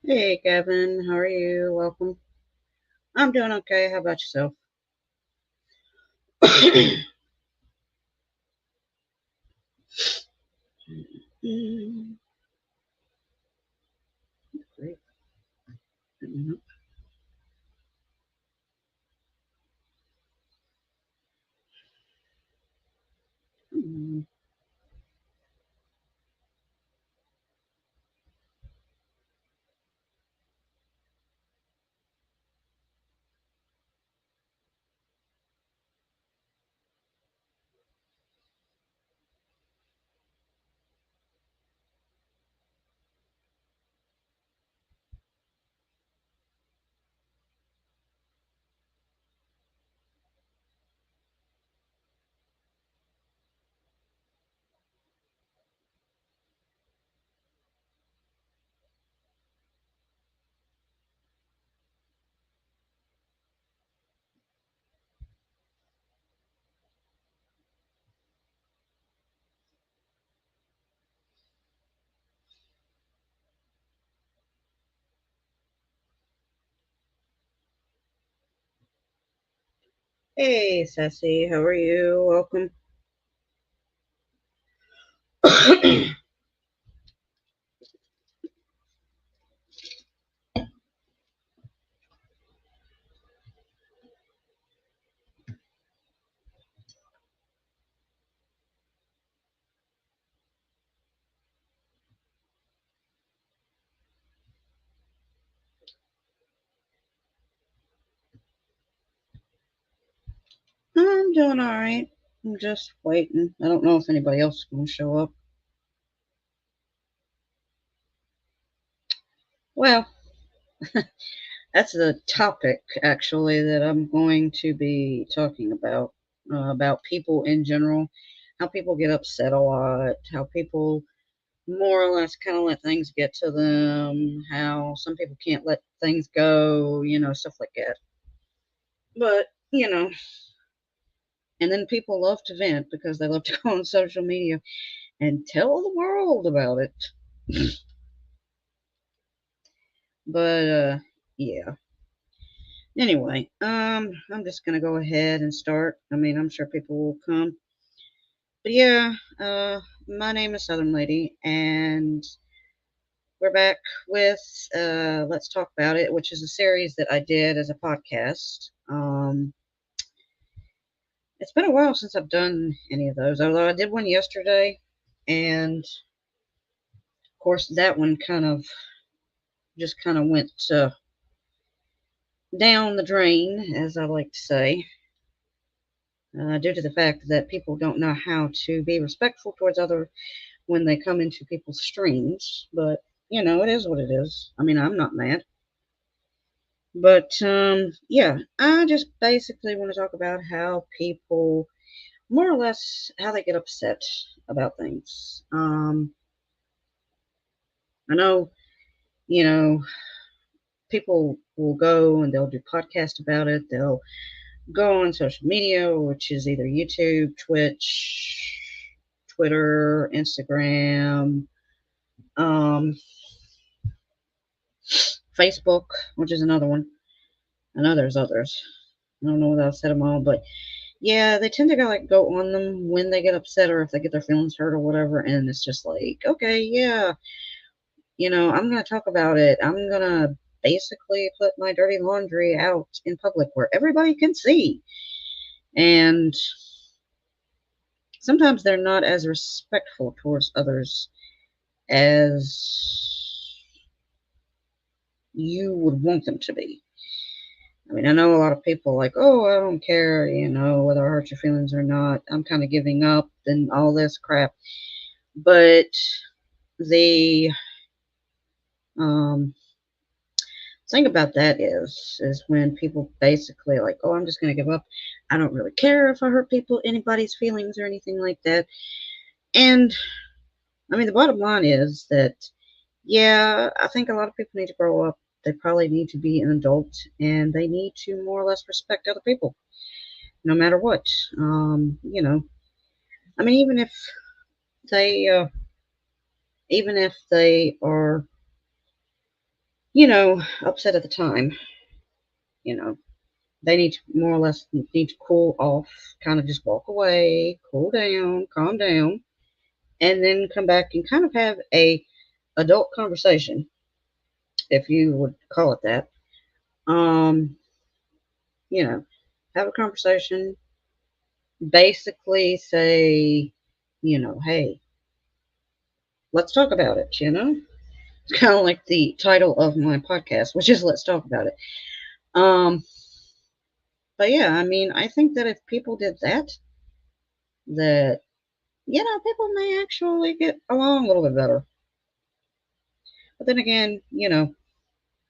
Hey, Kevin. How are you? Welcome. I'm doing okay. How about yourself? Mm, great. Mhm. Hey, Sassy. How are you? Welcome. I'm doing all right. I'm just waiting. I don't know if anybody else is going to show up. Well, that's a topic actually that I'm going to be talking about people in general, how people get upset a lot, how people more or less kind of let things get to them, how some people can't let things go, stuff like that. But, and then people love to vent because they love to go on social media and tell the world about it. But, yeah. Anyway, I'm just gonna go ahead and start. I mean, I'm sure people will come. But yeah, my name is Southern Lady, and we're back with Let's Talk About It, which is a series that I did as a podcast. It's been a while since I've done any of those, although I did one yesterday, and of course that one kind of went down the drain, as I like to say, due to the fact that people don't know how to be respectful towards other when they come into people's streams. But it is what it is. I mean, I'm not mad. But yeah, I just basically want to talk about how people, more or less, how they get upset about things. I know, you know, people will go and they'll do podcasts about it. They'll go on social media, which is either YouTube, Twitch, Twitter, Instagram, um, Facebook, which is another one. I know there's others. I don't know whether I've said them all, but yeah, they tend to go on them when they get upset or if they get their feelings hurt or whatever, and it's just like, okay, yeah, I'm gonna talk about it. I'm gonna basically put my dirty laundry out in public where everybody can see. And sometimes they're not as respectful towards others as you would want them to be. I mean, I know a lot of people like, oh, I don't care, whether I hurt your feelings or not. I'm kind of giving up and all this crap. But the um, thing about that is when people basically like, oh, I'm just gonna give up. I don't really care if I hurt anybody's feelings or anything like that. And I mean, the bottom line is that yeah, I think a lot of people need to grow up. They probably need to be an adult, and they need to more or less respect other people, no matter what. I mean, they, even if they are, upset at the time, you know, they need to more or less need to cool off, kind of just walk away, cool down, calm down, and then come back and kind of have a adult conversation, if you would call it that. Um, you know, have a conversation, basically say, hey, let's talk about it. It's kind of like the title of my podcast, which is Let's Talk About It. Um, but yeah, I mean, I think that if people did that, that, people may actually get along a little bit better. But then again,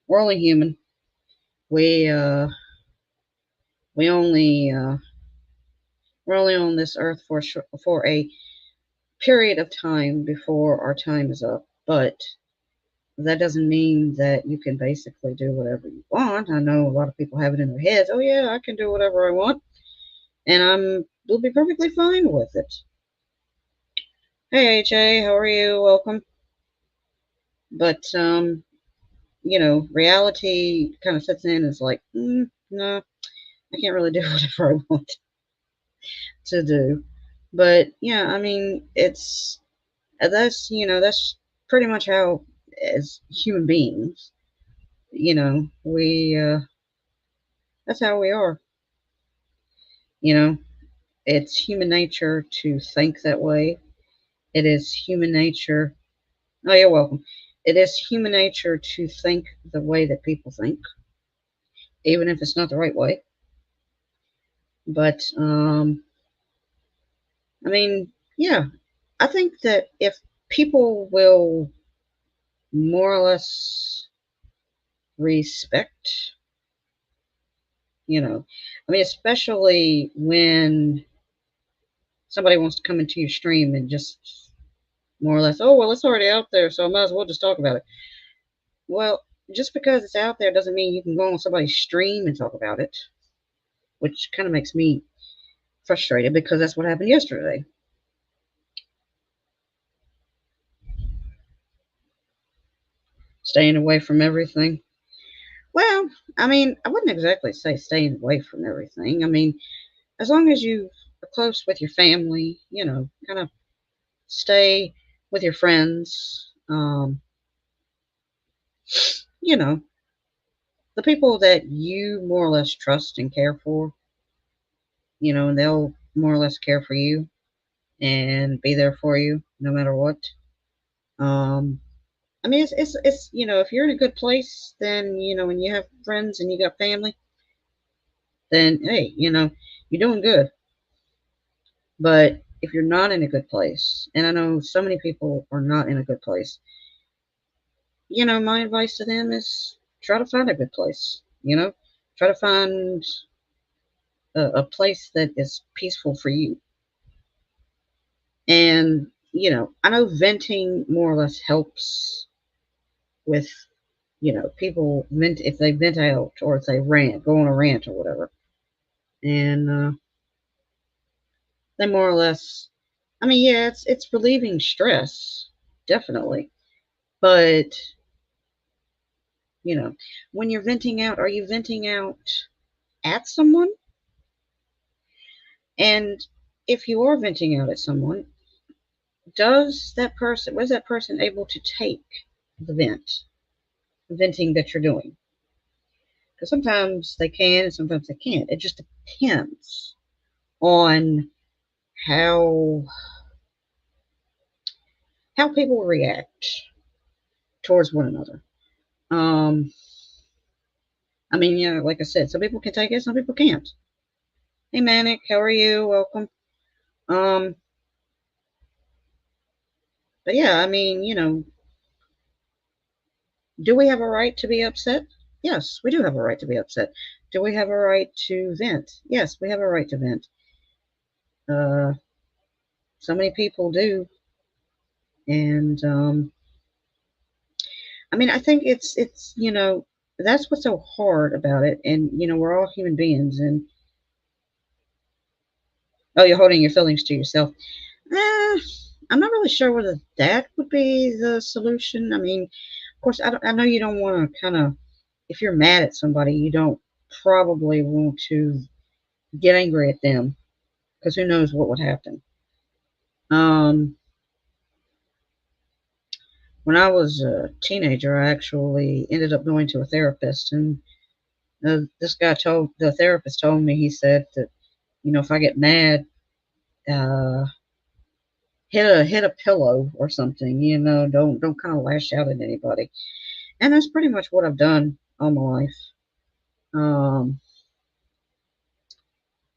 we're only human. We, uh, we only, we're only on this earth for a period of time before our time is up. But that doesn't mean that you can basically do whatever you want. I know a lot of people have it in their heads. Oh yeah, I can do whatever I want, and will be perfectly fine with it. Hey AJ, how are you? Welcome. But reality kind of sets in and is like, no, I can't really do whatever I want to do. But yeah, I mean, that's pretty much how, as human beings, we that's how we are. You know, it's human nature to think that way. It is human nature. Oh, you're welcome. It is human nature to think the way that people think, even if it's not the right way. But I mean, yeah, I think that if people will more or less respect, I mean, especially when somebody wants to come into your stream and just more or less, oh, well, it's already out there, so I might as well just talk about it. Well, just because it's out there doesn't mean you can go on somebody's stream and talk about it, which kind of makes me frustrated because that's what happened yesterday. Staying away from everything. Well, I mean, I wouldn't exactly say staying away from everything. I mean, as long as you are close with your family, kind of stay with your friends, you know, the people that you more or less trust and care for, and they'll more or less care for you and be there for you no matter what. Um, I mean, it's if you're in a good place, then when you have friends and you got family, then hey, you're doing good. But if you're not in a good place, and I know so many people are not in a good place, my advice to them is try to find a good place. Try to find a place that is peaceful for you. And I know venting more or less helps with people vent if they vent out or if they rant, go on a rant or whatever, and they more or less. I mean, yeah, it's relieving stress, definitely, but when you're venting out, are you venting out at someone? And if you are venting out at someone, was that person able to take the venting that you're doing? Because sometimes they can and sometimes they can't. It just depends on how how people react towards one another. Um, I mean, like I said, some people can take it, some people can't. Hey, Manic, how are you? Welcome. Um, but yeah, I mean, do we have a right to be upset? Yes, we do have a right to be upset. Do we have a right to vent? Yes, we have a right to vent. Uh, so many people do, and I mean, I think it's that's what's so hard about it, and we're all human beings, and oh, you're holding your feelings to yourself. I'm not really sure whether that would be the solution. I mean, Of course, I know you don't want to kind of, if you're mad at somebody, you don't probably want to get angry at them because who knows what would happen. Um, when I was a teenager, I actually ended up going to a therapist, and this guy told the therapist told me, he said that, if I get mad, uh, hit a pillow or something. Don't kind of lash out at anybody, and that's pretty much what I've done all my life. Um,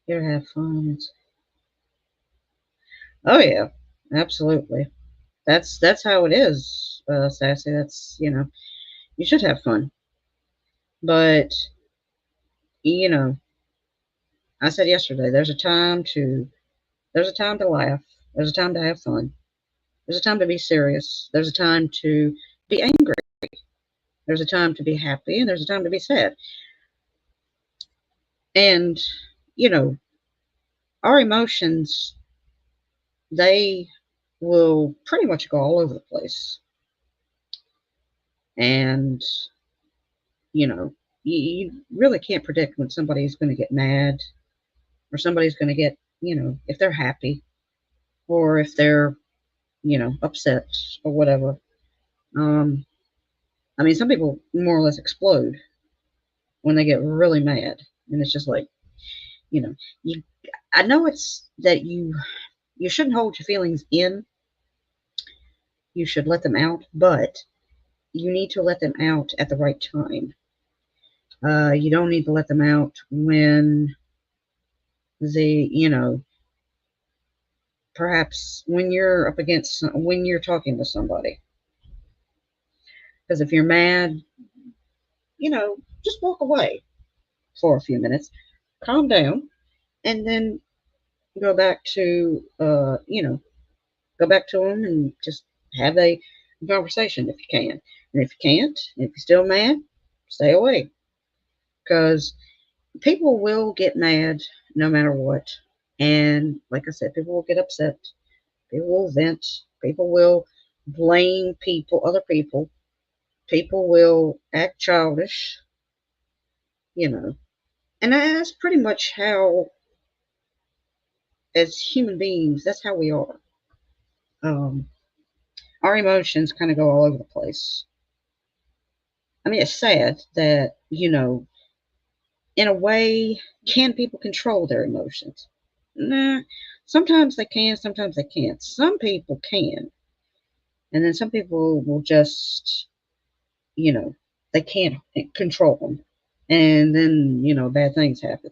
you ever have fun? Oh yeah, absolutely. That's how it is, Sassy. That's you should have fun, but you know, I said yesterday, there's a time to laugh, there's a time to have fun, there's a time to be serious, there's a time to be angry, there's a time to be happy, and there's a time to be sad. And you know, our emotions, they will pretty much go all over the place, and you know, you really can't predict when somebody's going to get mad or somebody's going to get, if they're happy or if they're, upset or whatever. Um, I mean, some people more or less explode when they get really mad, and it's just like, you know, you. I know it's that you shouldn't hold your feelings in. You should let them out, but you need to let them out at the right time. You don't need to let them out when perhaps when you're when you're talking to somebody. Because if you're mad, just walk away for a few minutes, calm down, and then go back to, go back to them and just have a conversation if you can. And if you can't, if you're still mad, stay away. Because people will get mad no matter what. And like I said, people will get upset. People will vent. People will blame other people. People will act childish, you know. And that's pretty much how, as human beings, that's how we are. Um, our emotions kind of go all over the place. I mean, it's sad that, in a way, can people control their emotions? Nah, sometimes they can, sometimes they can't. Some people can, and then some people will just, you know, they can't control them, and then bad things happen.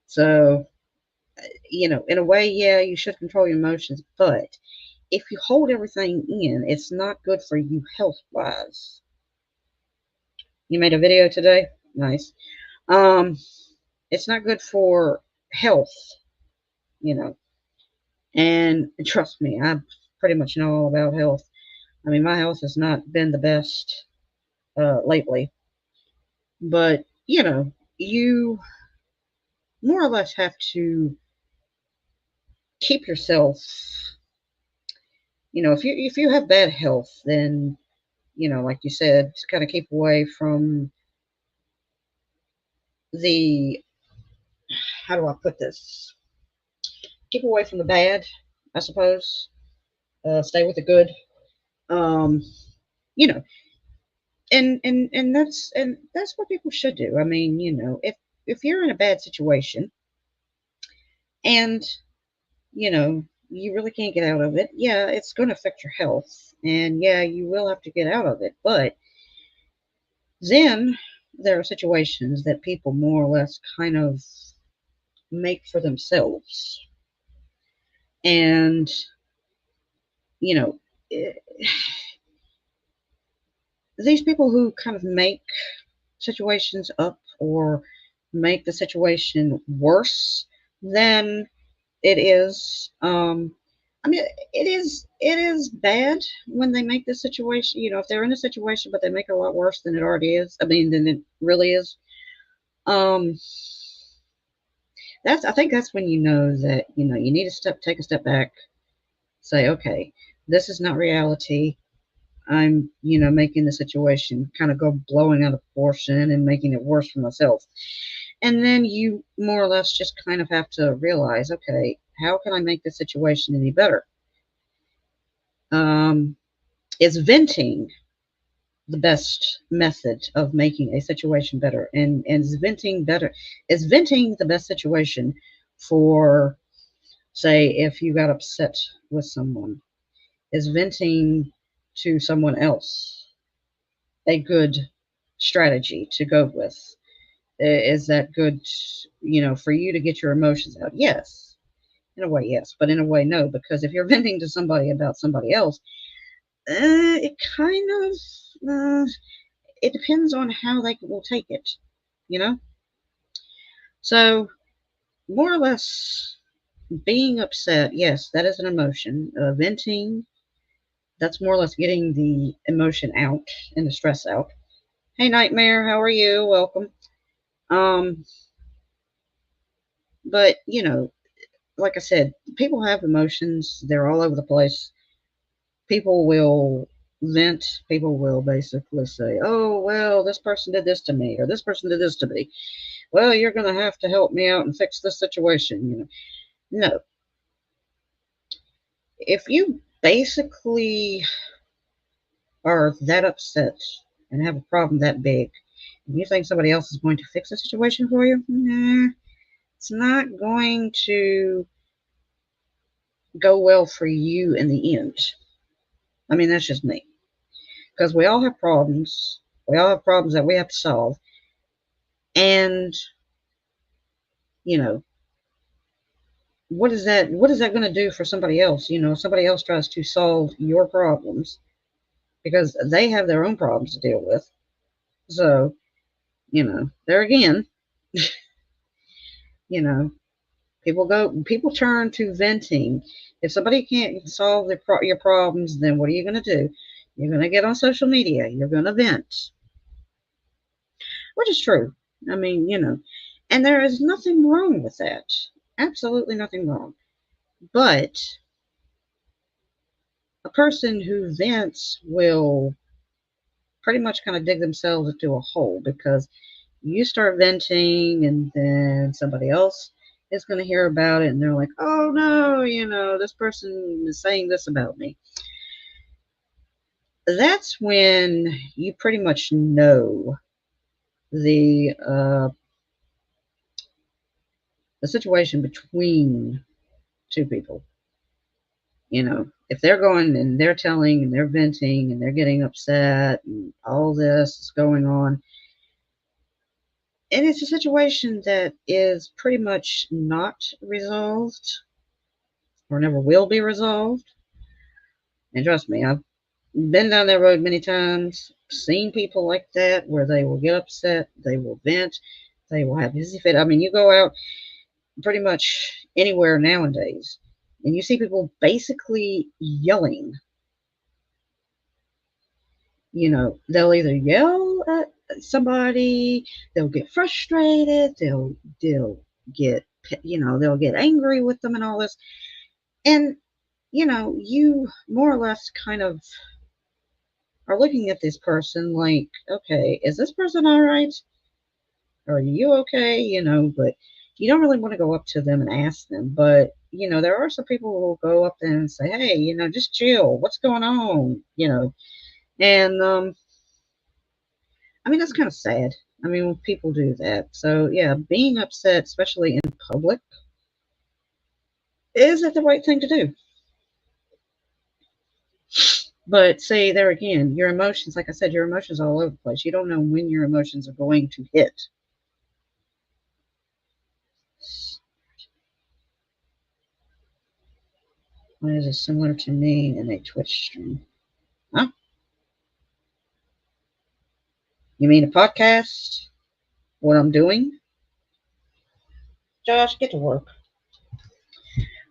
So, in a way, yeah, you should control your emotions, but if you hold everything in, it's not good for you health wise. You made a video today? Nice. Um, it's not good for health, you know. And trust me, I pretty much know all about health. I mean, my health has not been the best lately, but you more or less have to keep yourself. If you have bad health, then like you said, just kind of keep away from the. How do I put this? Keep away from the bad, I suppose. Stay with the good. Um, you know, and that's what people should do. I mean, if you're in a bad situation and you really can't get out of it, yeah, it's going to affect your health, and yeah, you will have to get out of it. But then there are situations that people more or less kind of make for themselves, and you know. eh, these people who kind of make situations up or make the situation worse than it is. I mean, it is bad when they make the situation. If they're in a situation, but they make it a lot worse than it already is. I mean, than it really is. Um, I think that's when you know that you need to take a step back, say, okay, this is not reality. I'm, making the situation kind of go blowing out of proportion and making it worse for myself. And then you more or less just kind of have to realize, okay, how can I make the situation any better? Um, is venting the best method of making a situation better? And is venting the best situation for, say, if you got upset with someone? Is venting to someone else a good strategy to go with? Is that good, for you to get your emotions out? Yes. In a way, yes. But in a way, no. Because if you're venting to somebody about somebody else, it kind of, it depends on how they will take it, you know? So, more or less, being upset, yes, that is an emotion. Venting, that's more or less getting the emotion out and the stress out. Hey, Nightmare, how are you? Welcome. Um, but, like I said, people have emotions. They're all over the place. People will vent. People will basically say, oh, well, this person did this to me, or this person did this to me. Well, you're going to have to help me out and fix this situation. No. If you basically are that upset and have a problem that big, and you think somebody else is going to fix the situation for you, nah, it's not going to go well for you in the end. I mean, that's just me. Because we all have problems. We all have problems that we have to solve. And, you know, what is that going to do for somebody else? Somebody else tries to solve your problems because they have their own problems to deal with. So, there again, you know, people turn to venting. If somebody can't solve your problems, then what are you going to do? You're going to get on social media. You're going to vent, which is true. I mean, and there is nothing wrong with that. Absolutely nothing wrong. But a person who vents will pretty much kind of dig themselves into a hole because you start venting and then somebody else is going to hear about it and they're like, oh no, this person is saying this about me. That's when you pretty much know the the situation between two people. If they're going and they're telling and they're venting and they're getting upset and all this is going on, and it's a situation that is pretty much not resolved or never will be resolved. And trust me, I've been down that road many times, seen people like that where they will get upset, they will vent, they will have hissy fit. I mean, you go out pretty much anywhere nowadays and you see people basically yelling. They'll either yell at somebody, they'll get frustrated, they'll get they'll get angry with them and all this. And you more or less kind of are looking at this person like, okay, is this person all right? Are you okay? But you don't really want to go up to them and ask them. But there are some people who will go up there and say, hey, just chill. What's going on? And I mean, that's kind of sad. I mean, when people do that. So, yeah, being upset, especially in public, is it the right thing to do? But say there again, your emotions, like I said, your emotions are all over the place. You don't know when your emotions are going to hit. Why is it similar to me in a Twitch stream? Huh? You mean a podcast? What I'm doing? Josh, get to work.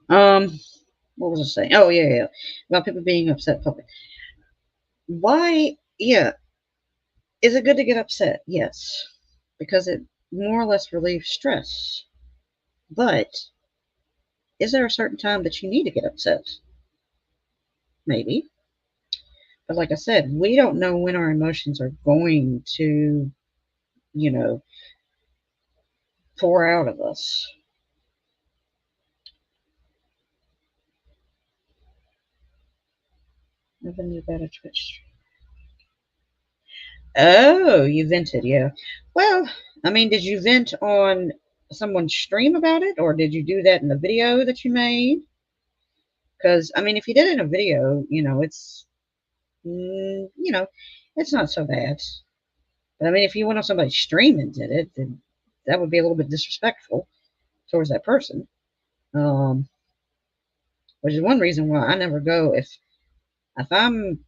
Um, what was I saying? Oh yeah. About people being upset public. Why? Yeah. Is it good to get upset? Yes, because it more or less relieves stress. But is there a certain time that you need to get upset? Maybe. But like I said, we don't know when our emotions are going to, you know, pour out of us. Nothing new about a Twitch. Oh, you vented, yeah. Well, I mean, did you vent on someone's stream about it, or did you do that in the video that you made? Because, I mean, if you did it in a video, you know, it's not so bad. But I mean, if you went on somebody's stream and did it, then that would be a little bit disrespectful towards that person. Um, which is one reason why I never go if I'm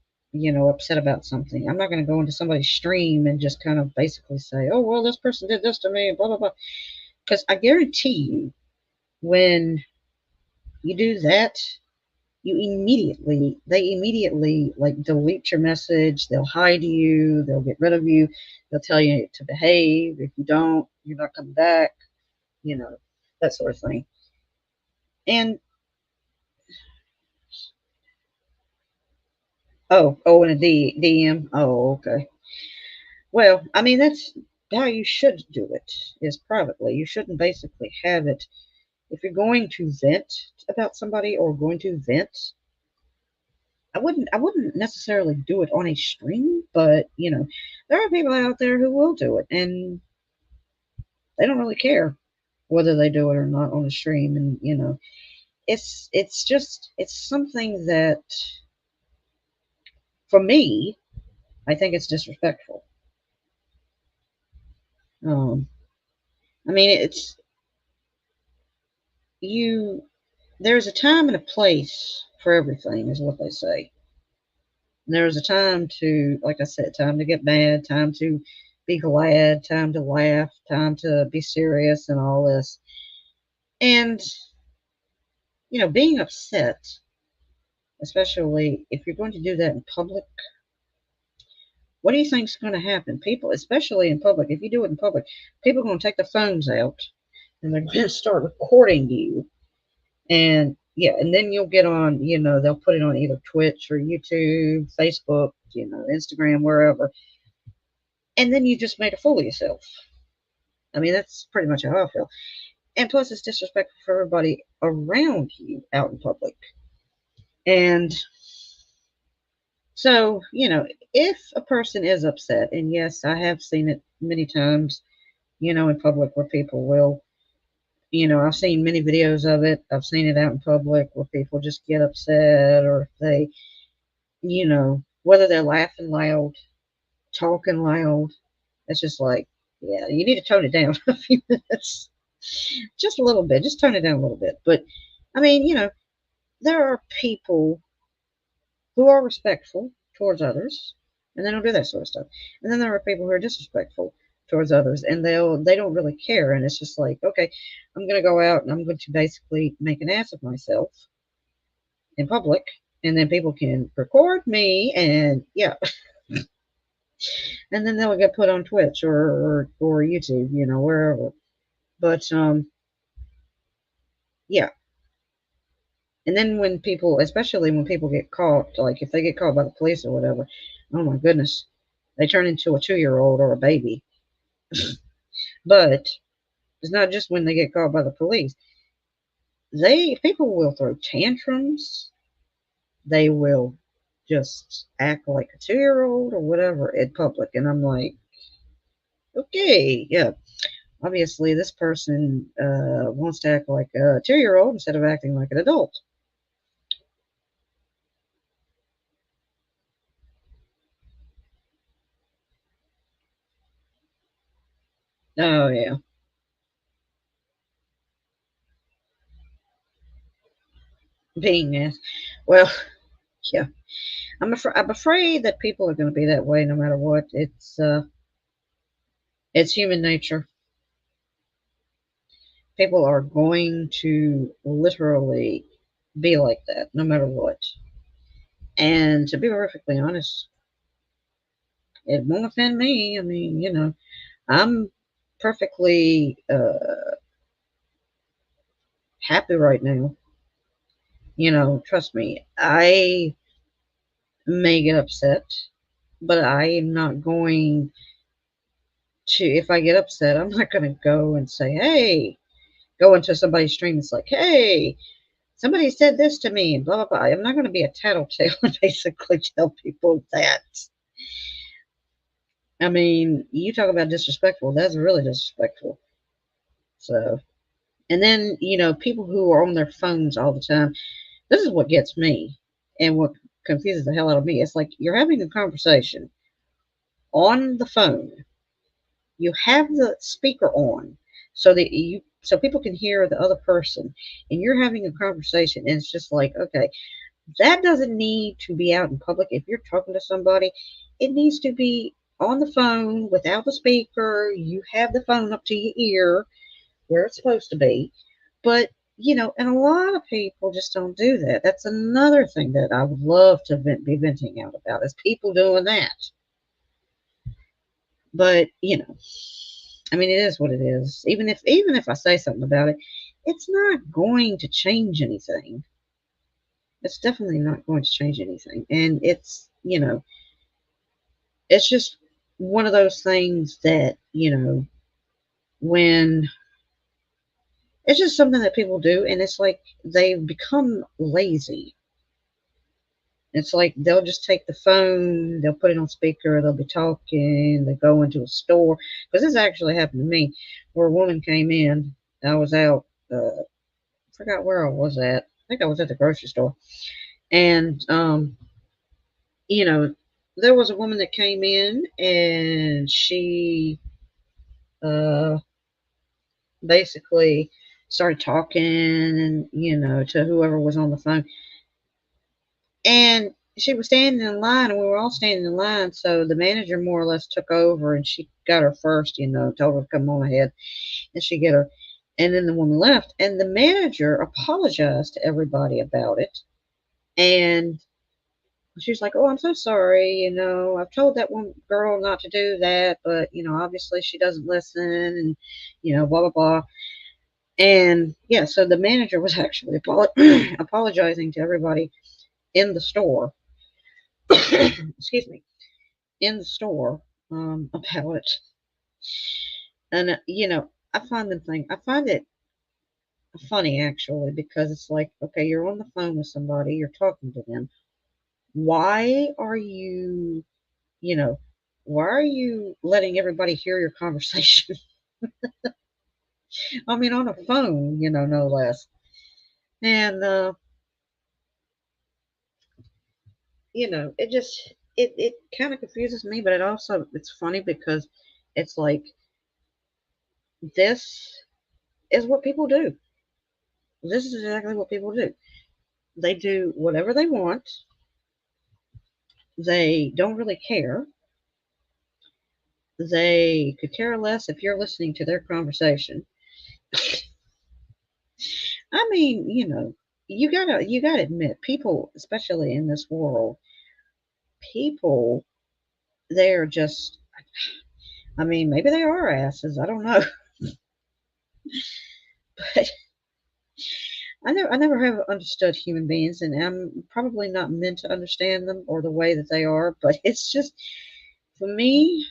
upset about something. I'm not going to go into somebody's stream and just kind of basically say, "Oh well, this person did this to me," blah blah blah. Because I guarantee you, when you do that, they immediately like delete your message. They'll hide you. They'll get rid of you. They'll tell you to behave. If you don't, you're not coming back. You know, that sort of thing. And in a DM. Oh, okay. Well, I mean that's how you should do it. Is privately. You shouldn't basically have it if you're going to vent about somebody or going to vent. I wouldn't necessarily do it on a stream, but there are people out there who will do it, and they don't really care whether they do it or not on a stream. And it's something that for me, I think it's disrespectful. Um, I mean, it's you. There's a time and a place for everything, is what they say. There's a time to, like I said, time to get mad, time to be glad, time to laugh, time to be serious, and all this. And, being upset, especially if you're going to do that in public, what do you think's going to happen? People, especially in public, if you do it in public, people are going to take their phones out and they're going to start recording you. And yeah, and then you'll get on, they'll put it on either Twitch or YouTube, Facebook, Instagram, wherever. And then you just made a fool of yourself. I mean, that's pretty much how I feel. And plus, it's disrespectful for everybody around you out in public. And so, if a person is upset, and yes, I have seen it many times, in public where people will, I've seen many videos of it. I've seen it out in public where people just get upset or if they, whether they're laughing loud, talking loud, it's just like, yeah, you need to tone it down a few minutes. Just a little bit. Just tone it down a little bit. But I mean, there are people who are respectful towards others and they don't do that sort of stuff. And then there are people who are disrespectful towards others and they don't really care. And it's just like, okay, I'm gonna go out and I'm going to basically make an ass of myself in public and then people can record me and yeah. And then they'll get put on Twitch or YouTube, wherever. But yeah. And then when people, especially when people get caught, like if they get caught by the police or whatever, oh my goodness, they turn into a 2-year-old or a baby. But it's not just when they get caught by the police. People will throw tantrums. They will just act like a 2-year-old or whatever in public, and I'm like, okay, yeah. Obviously, this person wants to act like a 2-year-old instead of acting like an adult. Oh yeah, being asked. Well, yeah. I'm afraid that people are going to be that way no matter what. It's human nature. People are going to literally be like that no matter what. And to be perfectly honest, it won't offend me. I mean, I'm perfectly happy right now. Trust me. I may get upset, but I am not going to, if I get upset, I'm not going to go and say, hey, go into somebody's stream. It's like, hey, somebody said this to me, and blah, blah, blah. I'm not going to be a tattletale and basically tell people that. I mean, you talk about disrespectful. That's really disrespectful. So, and then, people who are on their phones all the time, this is what gets me and what confuses the hell out of me. It's like you're having a conversation on the phone. You have the speaker on so people can hear the other person, and you're having a conversation, and it's just like, okay, that doesn't need to be out in public. If you're talking to somebody, it needs to be on the phone without the speaker. You have the phone up to your ear where it's supposed to be. But, and a lot of people just don't do that. That's another thing that I would love to be venting out about, is people doing that. But, I mean, it is what it is. Even if I say something about it, it's not going to change anything. It's definitely not going to change anything. And it's just one of those things that, when it's just something that people do, and it's like they've become lazy. It's like they'll just take the phone, they'll put it on speaker, they'll be talking, they go into a store. Because this actually happened to me, where a woman came in. I was out, forgot where I was at. I think I was at the grocery store. And, you know, there was a woman that came in, and she uh, basically started talking, and, to whoever was on the phone. And she was standing in line, and we were all standing in line. So the manager more or less took over, and she got her first, told her to come on ahead, and she get her. And then the woman left, and the manager apologized to everybody about it. And she's like, "Oh, I'm so sorry. I've told that one girl not to do that, but obviously she doesn't listen, and blah blah blah." And yeah, so the manager was actually apologizing to everybody in the store. Excuse me, in the store, about it. And I find it funny actually, because it's like, okay, you're on the phone with somebody, you're talking to them. Why are you, you know, why are you letting everybody hear your conversation? I mean, on a phone, no less. And it just it kind of confuses me, but it's funny because it's like, this is what people do. This is exactly what people do. They do whatever they want. They don't really care. They could care less if you're listening to their conversation. I mean, you gotta admit, people, especially in this world, people, they're just, I mean, maybe they are asses. I don't know. But I never have understood human beings, and I'm probably not meant to understand them or the way that they are. But it's just, for me,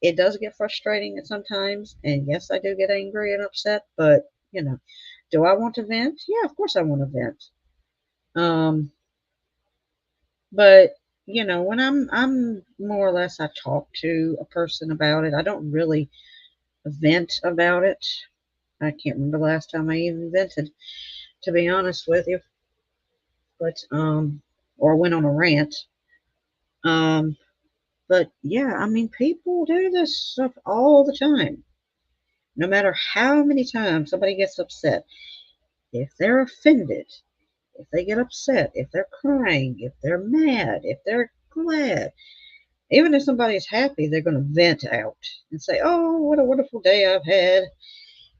it does get frustrating at sometimes. And yes, I do get angry and upset. But do I want to vent? Yeah, of course I want to vent. Um, but when I'm more or less, I talk to a person about it. I don't really vent about it. I can't remember the last time I even vented, to be honest with you. But or went on a rant. Um, but yeah, I mean, people do this stuff all the time. No matter how many times somebody gets upset, if they're offended, if they get upset, if they're crying, if they're mad, if they're glad, even if somebody's happy, they're going to vent out and say, "Oh, what a wonderful day I've had,"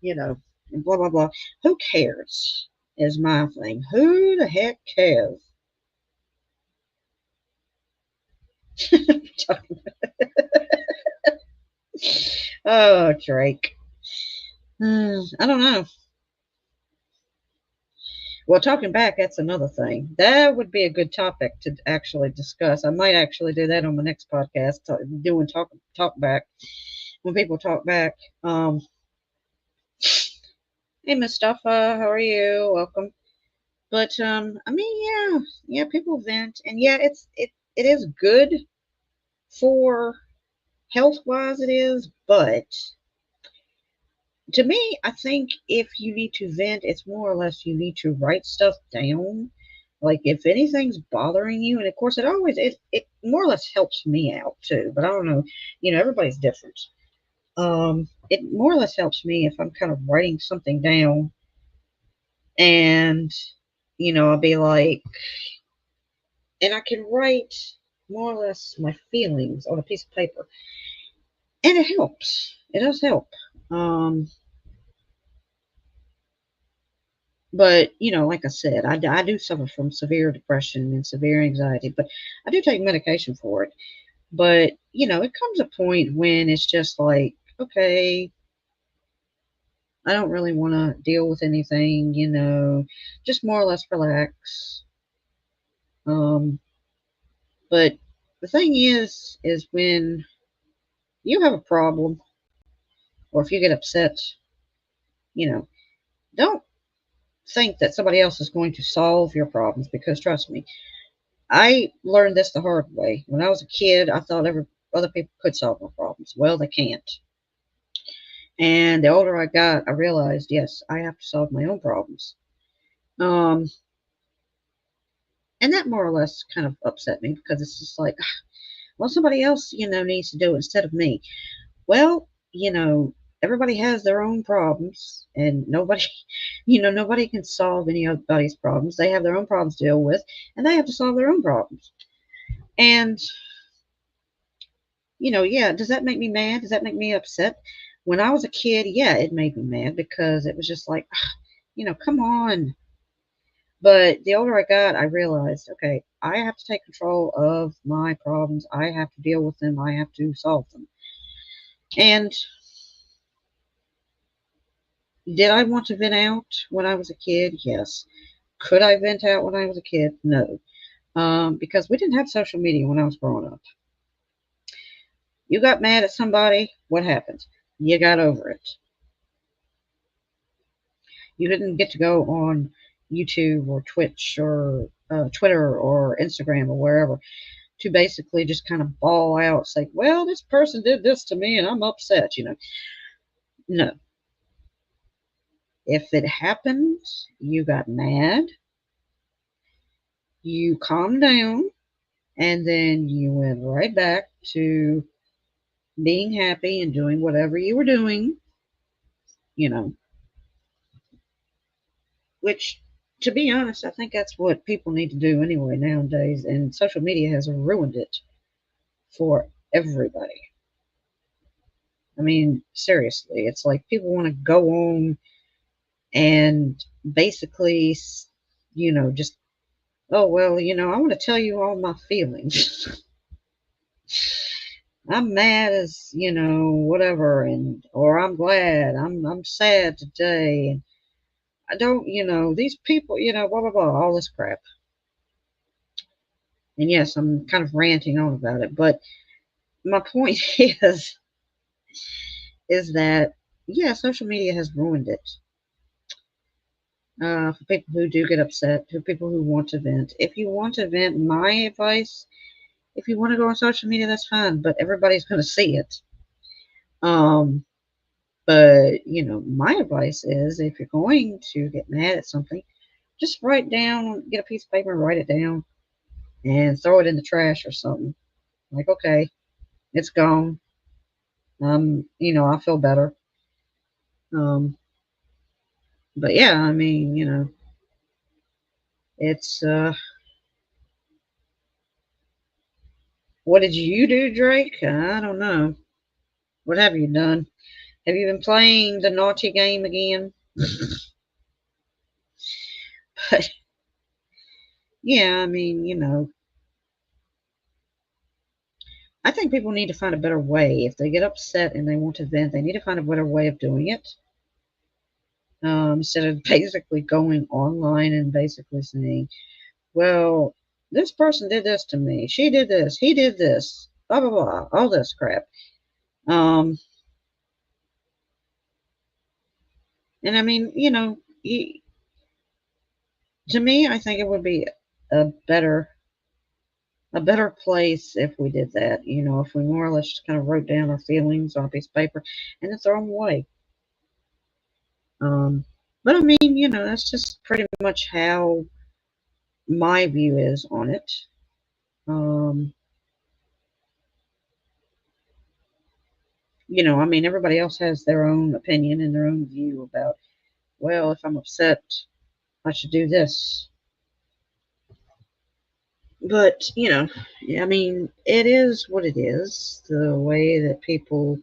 and blah, blah, blah. Who cares? Is my thing. Who the heck cares? Oh, Drake. I don't know. Well, talking back, that's another thing. That would be a good topic to actually discuss. I might actually do that on the next podcast, doing talk back. When people talk back. Hey Mustafa, how are you? Welcome. But I mean, yeah, people vent, and yeah, it is good for health wise. It is, but to me, I think if you need to vent, it's more or less you need to write stuff down. Like if anything's bothering you, and of course it more or less helps me out too. But I don't know, everybody's different. It more or less helps me if I'm kind of writing something down, and I'll be like, and I can write more or less my feelings on a piece of paper, and it helps. It does help. Um, but like I said, I do suffer from severe depression and severe anxiety, but I do take medication for it. But it comes a point when it's just like, okay, I don't really want to deal with anything. Just more or less relax. Um, but the thing is when you have a problem, or if you get upset, you know, don't think that somebody else is going to solve your problems, because trust me, I learned this the hard way. When I was a kid, I thought other people could solve my problems. Well, they can't. And the older I got, I realized, yes, I have to solve my own problems. Um, and that more or less kind of upset me, because it's just like, well, somebody else, needs to do it instead of me. Well, everybody has their own problems, and nobody, nobody can solve anybody's problems. They have their own problems to deal with, and they have to solve their own problems. And, yeah, does that make me mad? Does that make me upset? When I was a kid, yeah, it made me mad, because it was just like, come on. But the older I got, I realized, okay, I have to take control of my problems. I have to deal with them. I have to solve them. And did I want to vent out when I was a kid? Yes. Could I vent out when I was a kid? No. Because we didn't have social media when I was growing up. You got mad at somebody, what happened? You got over it. You didn't get to go on YouTube or Twitch or Twitter or Instagram or wherever to basically just kind of bawl out, say, well, this person did this to me and I'm upset. No. If it happened, you got mad, you calmed down, and then you went right back to being happy and doing whatever you were doing, you know, which, to be honest, I think that's what people need to do anyway nowadays. And social media has ruined it for everybody. I mean, seriously, it's like people want to go on and basically, just, oh, well, I want to tell you all my feelings. I'm mad as, whatever, and or I'm glad, I'm sad today, and I don't, these people, blah blah blah, all this crap. And yes, I'm kind of ranting on about it, but my point is that yeah, social media has ruined it. For people who do get upset, for people who want to vent. If you want to vent, my advice, if you want to go on social media, that's fine, but everybody's going to see it. Um, but my advice is, if you're going to get mad at something, just write down, get a piece of paper and write it down, and throw it in the trash or something. Like, okay, it's gone. I feel better. Um, but yeah, I mean, it's what did you do, Drake? I don't know. What have you done? Have you been playing the naughty game again? But yeah, I mean, I think people need to find a better way. If they get upset and they want to vent, they need to find a better way of doing it. instead of basically going online and basically saying, well, this person did this to me, she did this, he did this, blah blah blah, all this crap. Um, and I mean, to me, I think it would be a better a better place if we did that. If we more or less just kind of wrote down our feelings on a piece of paper and then throw them away. Um, but I mean, that's just pretty much how my view is on it. Um, I mean, everybody else has their own opinion and their own view about, well, if I'm upset, I should do this. But, I mean, it is what it is. The way that people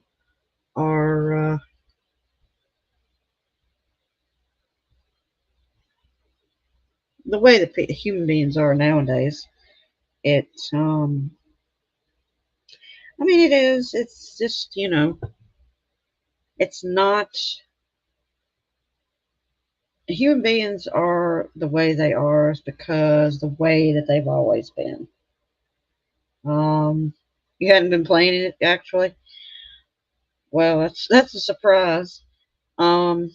are, the way that human beings are nowadays. It's, I mean, it is. It's just, it's not. Human beings are the way they are is because the way that they've always been. Um, you hadn't been playing it actually. Well, that's a surprise. Um,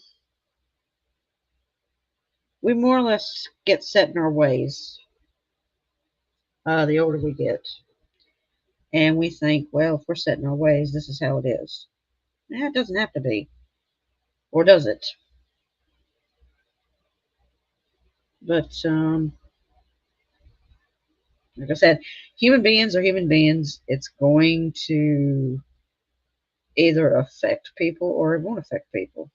we more or less get set in our ways. The older we get, and we think, well, if we're set in our ways, this is how it is. It doesn't have to be, or does it? But like I said, human beings are human beings. It's going to either affect people or it won't affect people.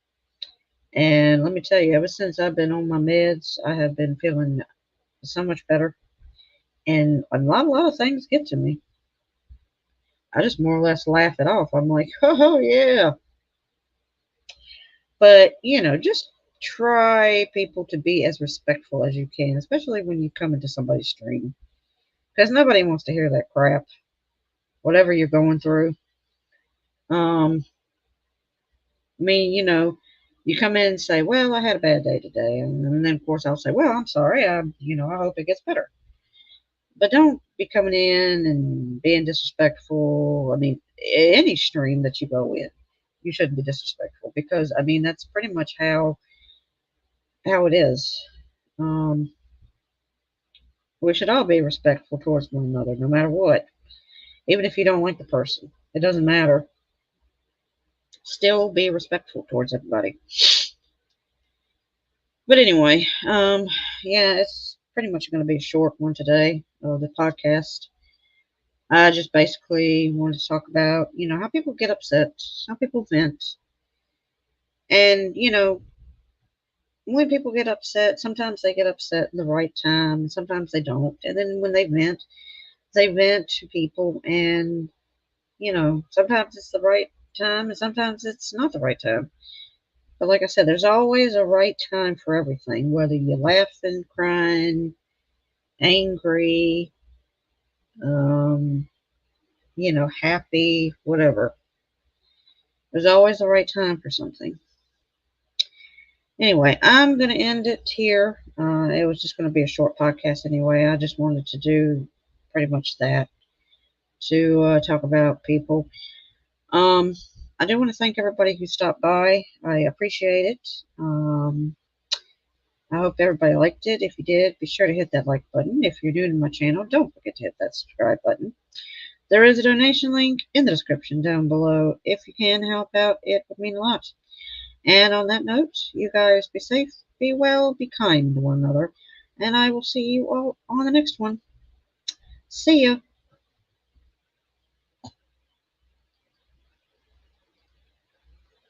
And let me tell you, ever since I've been on my meds, I have been feeling so much better. And a lot of things get to me. I just more or less laugh it off. I'm like, oh yeah. But just try people to be as respectful as you can, especially when you come into somebody's stream, because nobody wants to hear that crap. Whatever you're going through. I mean, you come in and say, "Well, I had a bad day today," and then of course I'll say, "Well, I'm sorry. I hope it gets better." But don't be coming in and being disrespectful. I mean, any stream that you go in, you shouldn't be disrespectful because I mean that's pretty much how it is. Um, we should all be respectful towards one another, no matter what. Even if you don't like the person, it doesn't matter. Still be respectful towards everybody. But anyway, yeah, it's pretty much going to be a short one today of the podcast. I just basically wanted to talk about, how people get upset, how people vent. And, when people get upset, sometimes they get upset in the right time, and sometimes they don't. And then when they vent to people, and, sometimes it's the right time, and sometimes it's not the right time. But like I said, there's always a right time for everything, whether you're laughing, crying, angry, um, happy, whatever. There's always a right time for something. Anyway, I'm going to end it here. It was just going to be a short podcast anyway. I just wanted to do pretty much that to talk about people. Um, I do want to thank everybody who stopped by. I appreciate it. I hope everybody liked it. If you did, be sure to hit that like button. If you're new to my channel, don't forget to hit that subscribe button. There is a donation link in the description down below. If you can help out, it would mean a lot. And on that note, you guys be safe, be well, be kind to one another, and I will see you all on the next one. See ya.